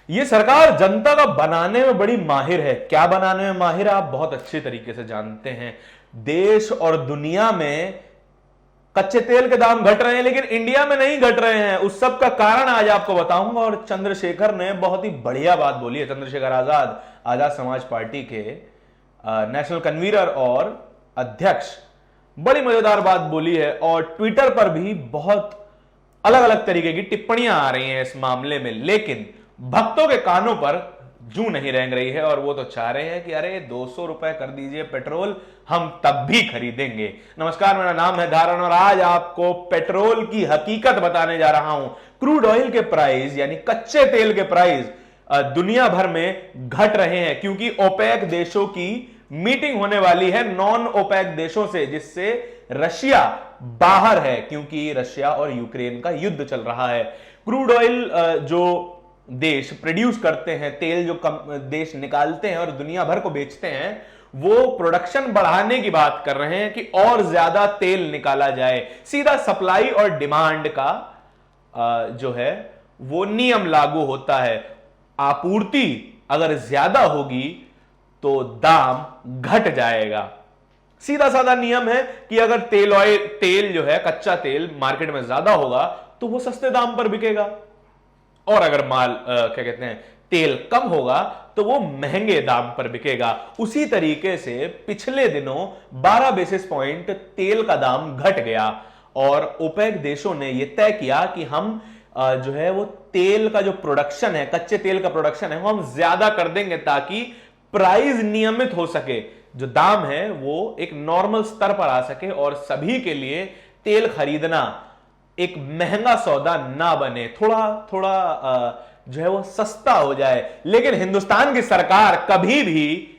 ये सरकार जनता का बनाने में बड़ी माहिर है। क्या बनाने में माहिर है आप बहुत अच्छे तरीके से जानते हैं। देश और दुनिया में कच्चे तेल के दाम घट रहे हैं, लेकिन इंडिया में नहीं घट रहे हैं। उस सब का कारण आज आपको बताऊंगा। और चंद्रशेखर ने बहुत ही बढ़िया बात बोली है। चंद्रशेखर आजाद, आजाद समाज पार्टी के नेशनल कन्वीनर और अध्यक्ष, बड़ी मजेदार बात बोली है। और ट्विटर पर भी बहुत अलग अलग तरीके की टिप्पणियां आ रही हैं इस मामले में, लेकिन भक्तों के कानों पर जू नहीं रेंग रही है। और वो तो चाह रहे हैं कि अरे 200 रुपए कर दीजिए पेट्रोल, हम तब भी खरीदेंगे। नमस्कार, मेरा नाम है धारण और आज आपको पेट्रोल की हकीकत बताने जा रहा हूं। क्रूड ऑयल के प्राइस यानी कच्चे तेल के प्राइस दुनिया भर में घट रहे हैं, क्योंकि ओपेक देशों की मीटिंग होने वाली है नॉन ओपेक देशों से, जिससे रशिया बाहर है, क्योंकि रशिया और यूक्रेन का युद्ध चल रहा है। क्रूड ऑयल जो देश प्रोड्यूस करते हैं, तेल जो देश निकालते हैं और दुनिया भर को बेचते हैं, वो प्रोडक्शन बढ़ाने की बात कर रहे हैं कि और ज्यादा तेल निकाला जाए। सीधा सप्लाई और डिमांड का जो है वो नियम लागू होता है। आपूर्ति अगर ज्यादा होगी तो दाम घट जाएगा। सीधा साधा नियम है कि अगर तेल जो है कच्चा तेल मार्केट में ज्यादा होगा तो वो सस्ते दाम पर बिकेगा, और अगर क्या कहते हैं तेल कम होगा तो वो महंगे दाम पर बिकेगा। उसी तरीके से पिछले दिनों 12 बेसिस पॉइंट तेल का दाम घट गया और ओपेक देशों ने यह तय किया कि हम जो है वो तेल का जो प्रोडक्शन है, कच्चे तेल का प्रोडक्शन है, वो हम ज्यादा कर देंगे ताकि प्राइस नियमित हो सके, जो दाम है वो एक नॉर्मल स्तर पर आ सके और सभी के लिए तेल खरीदना एक महंगा सौदा ना बने, थोड़ा थोड़ा जो है वो सस्ता हो जाए। लेकिन हिंदुस्तान की सरकार कभी भी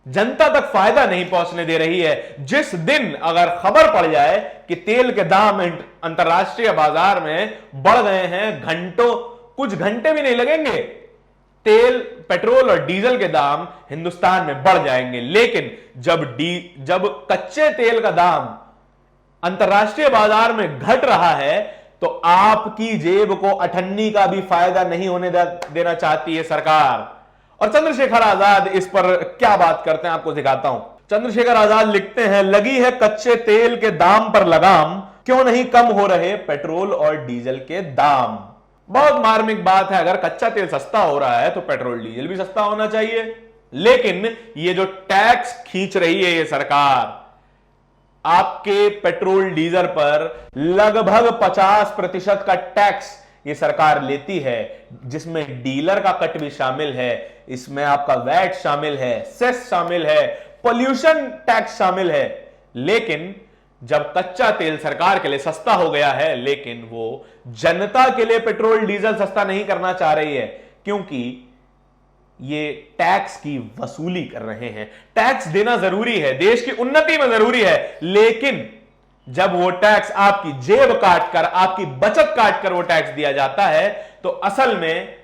जनता तक फायदा नहीं पहुंचने दे रही है। जिस दिन अगर खबर पड़ जाए कि तेल के दाम अंतरराष्ट्रीय बाजार में बढ़ गए हैं, कुछ घंटे भी नहीं लगेंगे, तेल, पेट्रोल और डीजल के दाम हिंदुस्तान में बढ़ जाएंगे। लेकिन जब कच्चे तेल का दाम अंतरराष्ट्रीय बाजार में घट रहा है तो आपकी जेब को अठन्नी का भी फायदा नहीं होने देना चाहती है सरकार। और चंद्रशेखर आजाद इस पर क्या बात करते हैं आपको दिखाता हूं। चंद्रशेखर आजाद लिखते हैं, लगी है कच्चे तेल के दाम पर लगाम, क्यों नहीं कम हो रहे पेट्रोल और डीजल के दाम। बहुत मार्मिक बात है। अगर कच्चा तेल सस्ता हो रहा है तो पेट्रोल डीजल भी सस्ता होना चाहिए। लेकिन ये जो टैक्स खींच रही है ये सरकार, आपके पेट्रोल डीजल पर लगभग 50% का टैक्स ये सरकार लेती है, जिसमें डीलर का कट भी शामिल है, इसमें आपका वैट शामिल है, सेस शामिल है, पोल्यूशन टैक्स शामिल है। लेकिन जब कच्चा तेल सरकार के लिए सस्ता हो गया है, लेकिन वो जनता के लिए पेट्रोल डीजल सस्ता नहीं करना चाह रही है, क्योंकि ये टैक्स की वसूली कर रहे हैं। टैक्स देना जरूरी है, देश की उन्नति में जरूरी है, लेकिन जब वो टैक्स आपकी जेब काटकर, आपकी बचत काटकर वो टैक्स दिया जाता है तो असल में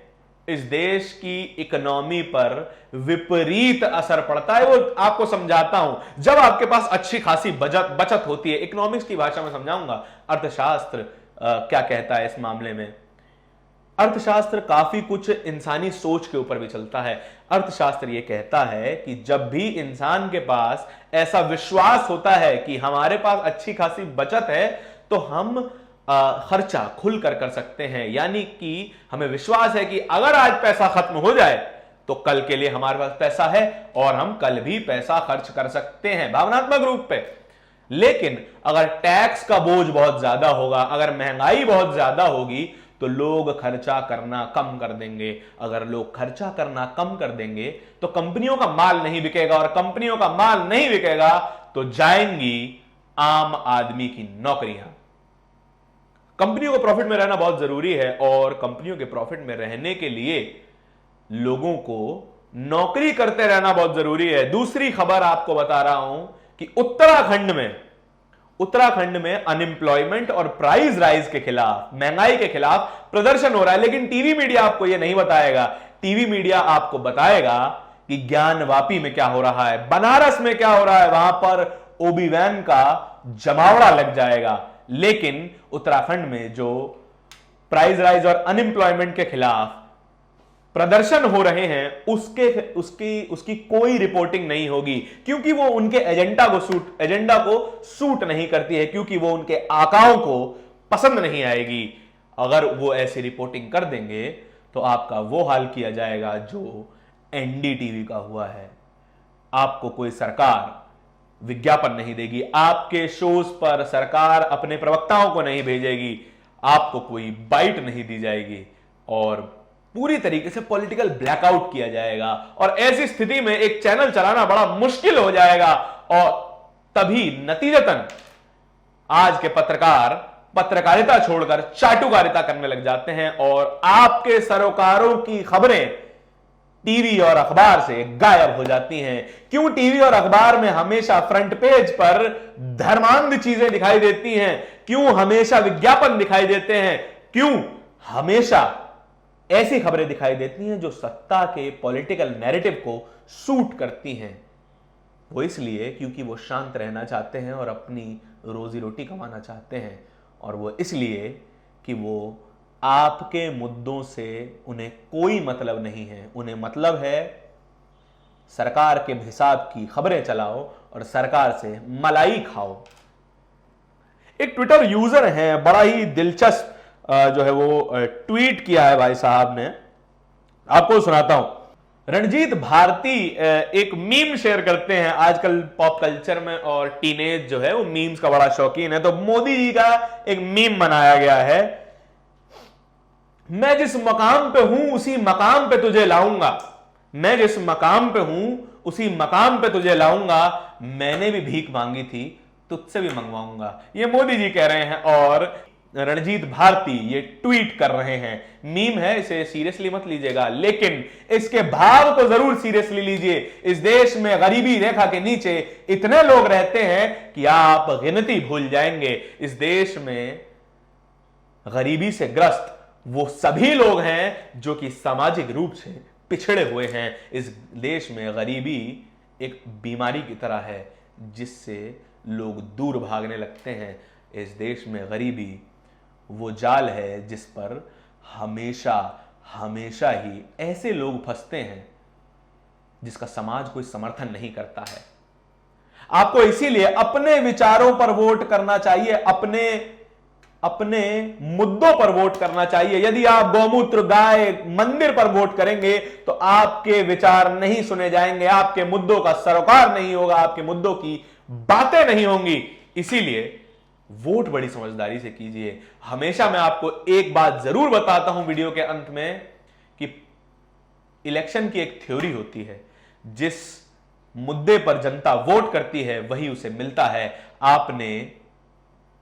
इस देश की इकोनॉमी पर विपरीत असर पड़ता है। वो आपको समझाता हूं। जब आपके पास अच्छी खासी बचत होती है, इकोनॉमिक्स की भाषा में समझाऊंगा, अर्थशास्त्र क्या कहता है इस मामले में। अर्थशास्त्र काफी कुछ इंसानी सोच के ऊपर भी चलता है। अर्थशास्त्र यह कहता है कि जब भी इंसान के पास ऐसा विश्वास होता है कि हमारे पास अच्छी खासी बचत है तो हम खर्चा खुलकर कर सकते हैं, यानी कि हमें विश्वास है कि अगर आज पैसा खत्म हो जाए तो कल के लिए हमारे पास पैसा है और हम कल भी पैसा खर्च कर सकते हैं भावनात्मक रूप पे। लेकिन अगर टैक्स का बोझ बहुत ज्यादा होगा, अगर महंगाई बहुत ज्यादा होगी तो लोग खर्चा करना कम कर देंगे। अगर लोग खर्चा करना कम कर देंगे तो कंपनियों का माल नहीं बिकेगा, और कंपनियों का माल नहीं बिकेगा तो जाएंगी आम आदमी की नौकरियां। कंपनियों को प्रॉफिट में रहना बहुत जरूरी है, और कंपनियों के प्रॉफिट में रहने के लिए लोगों को नौकरी करते रहना बहुत जरूरी है। दूसरी खबर आपको बता रहा हूं कि उत्तराखंड में अनएम्प्लॉयमेंट और प्राइस राइज के खिलाफ, महंगाई के खिलाफ प्रदर्शन हो रहा है। लेकिन टीवी मीडिया आपको यह नहीं बताएगा। टीवी मीडिया आपको बताएगा कि ज्ञानवापी में क्या हो रहा है, बनारस में क्या हो रहा है, वहां पर ओबी वैन का जमावड़ा लग जाएगा। लेकिन उत्तराखंड में जो प्राइस राइज और अनएम्प्लॉयमेंट के खिलाफ प्रदर्शन हो रहे हैं उसकी कोई रिपोर्टिंग नहीं होगी, क्योंकि वो उनके एजेंडा को सूट नहीं करती है, क्योंकि वो उनके आकाओं को पसंद नहीं आएगी। अगर वो ऐसी रिपोर्टिंग कर देंगे तो आपका वो हाल किया जाएगा जो एनडीटीवी का हुआ है। आपको कोई सरकार विज्ञापन नहीं देगी, आपके शोज पर सरकार अपने प्रवक्ताओं को नहीं भेजेगी, आपको कोई बाइट नहीं दी जाएगी और पूरी तरीके से पॉलिटिकल ब्लैकआउट किया जाएगा। और ऐसी स्थिति में एक चैनल चलाना बड़ा मुश्किल हो जाएगा और तभी नतीजतन आज के पत्रकार पत्रकारिता छोड़कर चाटुकारिता करने लग जाते हैं और आपके सरोकारों की खबरें टीवी और अखबार से गायब हो जाती हैं। क्यों टीवी और अखबार में हमेशा फ्रंट पेज पर धर्मांध चीजें दिखाई देती हैं? क्यों हमेशा विज्ञापन दिखाई देते हैं? क्यों हमेशा ऐसी खबरें दिखाई देती हैं जो सत्ता के पॉलिटिकल नैरेटिव को सूट करती हैं? वो इसलिए क्योंकि वो शांत रहना चाहते हैं और अपनी रोजी रोटी कमाना चाहते हैं, और वो इसलिए कि वो आपके मुद्दों से उन्हें कोई मतलब नहीं है। उन्हें मतलब है सरकार के हिसाब की खबरें चलाओ और सरकार से मलाई खाओ। एक ट्विटर यूजर है, बड़ा ही दिलचस्प जो है वो ट्वीट किया है भाई साहब ने, आपको सुनाता हूं। रणजीत भारती एक मीम शेयर करते हैं आजकल पॉप कल्चर में, और टीनेज जो है वो मीम्स का बड़ा शौकीन है। तो मोदी जी का एक मीम बनाया गया है, मैं जिस मकाम पे हूं उसी मकाम पे तुझे लाऊंगा, मैं जिस मकाम पे हूं उसी मकाम पे तुझे लाऊंगा, मैंने भी भीख मांगी थी तुझसे भी मंगवाऊंगा। ये मोदी जी कह रहे हैं और रणजीत भारती ये ट्वीट कर रहे हैं। मीम है, इसे सीरियसली मत लीजिएगा, लेकिन इसके भाव को जरूर सीरियसली लीजिए। इस देश में गरीबी रेखा के नीचे इतने लोग रहते हैं कि आप गिनती भूल जाएंगे। इस देश में गरीबी से ग्रस्त वो सभी लोग हैं जो कि सामाजिक रूप से पिछड़े हुए हैं। इस देश में गरीबी एक बीमारी की तरह है जिससे लोग दूर भागने लगते हैं। इस देश में गरीबी वो जाल है जिस पर हमेशा हमेशा ही ऐसे लोग फंसते हैं जिसका समाज कोई समर्थन नहीं करता है। आपको इसीलिए अपने विचारों पर वोट करना चाहिए, अपने मुद्दों पर वोट करना चाहिए। यदि आप गौमूत्र गाय मंदिर पर वोट करेंगे तो आपके विचार नहीं सुने जाएंगे, आपके मुद्दों का सरोकार नहीं होगा, आपके मुद्दों की बातें नहीं होंगी। इसीलिए वोट बड़ी समझदारी से कीजिए। हमेशा मैं आपको एक बात जरूर बताता हूं वीडियो के अंत में कि इलेक्शन की एक थ्योरी होती है, जिस मुद्दे पर जनता वोट करती है वही उसे मिलता है। आपने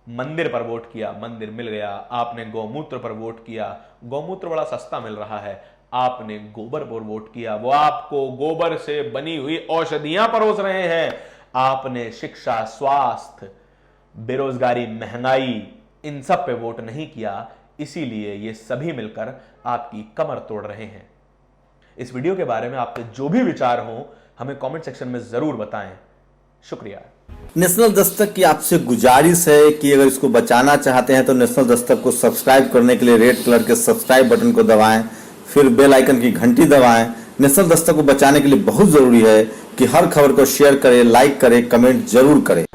मंदिर पर वोट किया, मंदिर मिल गया। आपने गौमूत्र पर वोट किया, गौमूत्र बड़ा सस्ता मिल रहा है। आपने गोबर पर वोट किया, वो आपको गोबर से बनी हुई औषधियां परोस रहे हैं। आपने शिक्षा, स्वास्थ्य, बेरोजगारी, महंगाई, इन सब पे वोट नहीं किया, इसीलिए ये सभी मिलकर आपकी कमर तोड़ रहे हैं। इस वीडियो के बारे में आपके जो भी विचार हो हमें कमेंट सेक्शन में जरूर बताएं। शुक्रिया। नेशनल दस्तक की आपसे गुजारिश है कि अगर इसको बचाना चाहते हैं तो नेशनल दस्तक को सब्सक्राइब करने के लिए रेड कलर के सब्सक्राइब बटन को दबाएं, फिर बेल आइकन की घंटी दबाएं। नेशनल दस्तक को बचाने के लिए बहुत जरूरी है कि हर खबर को शेयर करें, लाइक करें, कमेंट जरूर करें।